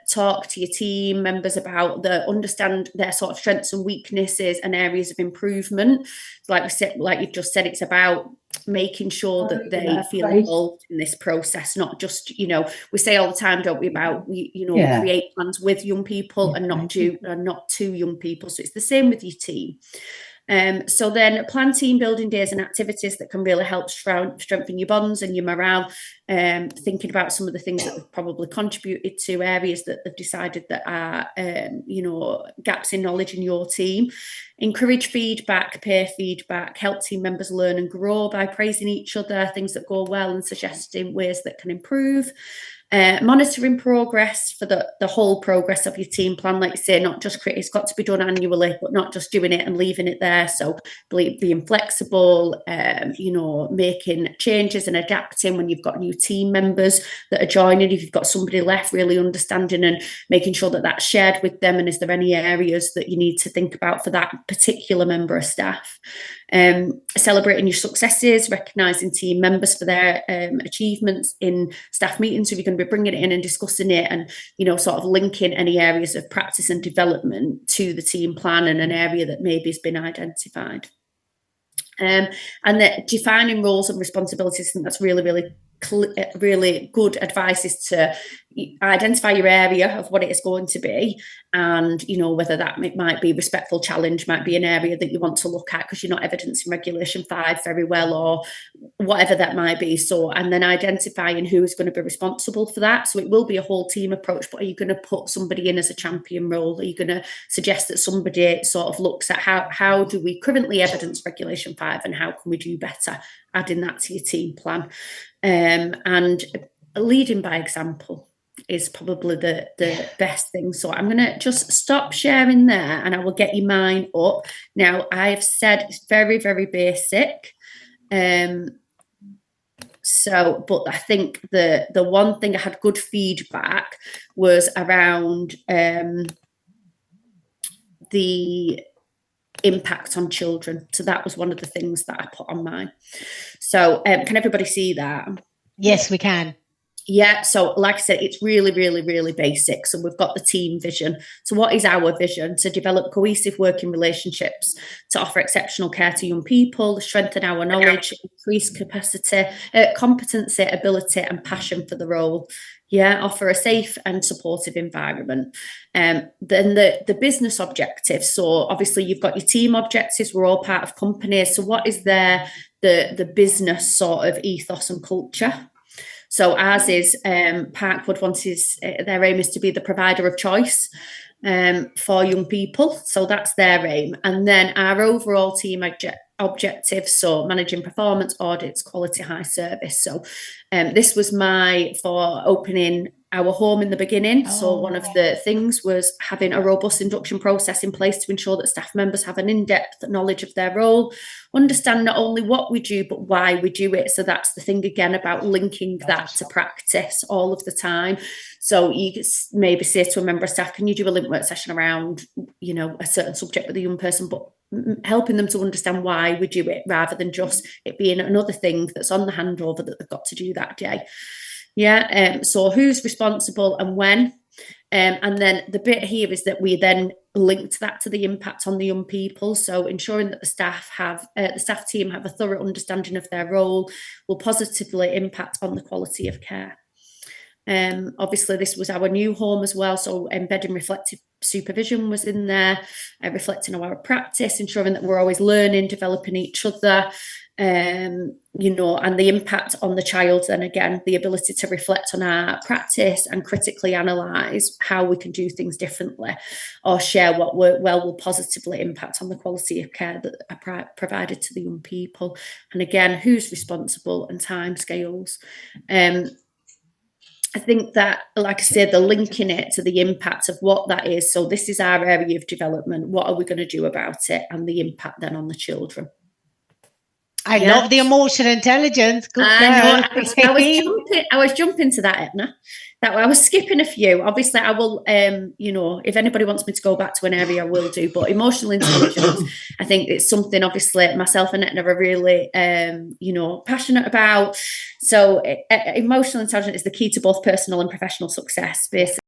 Talk to your team members about understand their sort of strengths and weaknesses and areas of improvement. Like we said, like you've just said, it's about making sure that they feel involved in this process, not just, we say all the time, don't we, about, create plans with young people and not to young people. So it's the same with your team. So then plan team building days and activities that can really help strengthen your bonds and your morale. Thinking about some of the things that have probably contributed to areas that they've decided that are, gaps in knowledge in your team. Encourage feedback, peer feedback, help team members learn and grow by praising each other, things that go well and suggesting ways that can improve. Monitoring progress for the whole progress of your team plan, like you say, not just it's got to be done annually, but not just doing it and leaving it there. So being flexible, making changes and adapting when you've got new team members that are joining. If you've got somebody left, really understanding and making sure that that's shared with them. And is there any areas that you need to think about for that particular member of staff? Celebrating your successes, recognising team members for their achievements in staff meetings. So if you're going to be bringing it in and discussing it and, sort of linking any areas of practice and development to the team plan and an area that maybe has been identified. And that defining roles and responsibilities, I think that's really good advice, is to identify your area of what it is going to be, and whether that might be respectful challenge, might be an area that you want to look at because you're not evidencing Regulation 5 very well, or whatever that might be. So, and then identifying who is going to be responsible for that. So it will be a whole team approach, but are you going to put somebody in as a champion role? Are you going to suggest that somebody sort of looks at how do we currently evidence Regulation 5 and how can we do better, adding that to your team plan? And leading by example is probably the best thing. So I'm going to just stop sharing there and I will get you mine up. Now, I've said it's very, very basic. But I think the one thing I had good feedback was around the impact on children. So that was one of the things that I put on mine. So can everybody see that? Yes, we can. Yeah, so like I said, it's really, really, really basic. So we've got the team vision. So what is our vision? To develop cohesive working relationships, to offer exceptional care to young people, strengthen our knowledge, increase capacity, competency, ability and passion for the role. Yeah, offer a safe and supportive environment. Then the business objectives. So obviously you've got your team objectives. We're all part of companies. So what is the business sort of ethos and culture? So ours is Parkwood their aim is to be the provider of choice for young people. So that's their aim. And then our overall team objectives, so managing performance, audits, quality, high service. So this was for opening our home in the beginning. So one of the things was having a robust induction process in place to ensure that staff members have an in-depth knowledge of their role, understand not only what we do, but why we do it. So that's the thing again about linking that to practice all of the time. So you could maybe say to a member of staff, can you do a link work session around, a certain subject with a young person, but helping them to understand why we do it rather than just it being another thing that's on the handover that they've got to do that day. Yeah. So who's responsible and when? And then the bit here is that we then linked that to the impact on the young people. So ensuring that the staff team have a thorough understanding of their role will positively impact on the quality of care. Obviously, this was our new home as well. So embedding reflective supervision was in there, reflecting on our practice, ensuring that we're always learning, developing each other. And the impact on the child, and again, the ability to reflect on our practice and critically analyse how we can do things differently or share what worked well will positively impact on the quality of care that are provided to the young people. And again, who's responsible and timescales. I think that, like I said, the linking it to the impact of what that is. So this is our area of development. What are we going to do about it? And the impact then on the children. I love the emotional intelligence. Good girl. I was jumping to that, Edna. That I was skipping a few. Obviously, I will, if anybody wants me to go back to an area, I will do. But emotional intelligence, I think it's something, obviously, myself and Edna are really, passionate about. So emotional intelligence is the key to both personal and professional success, basically.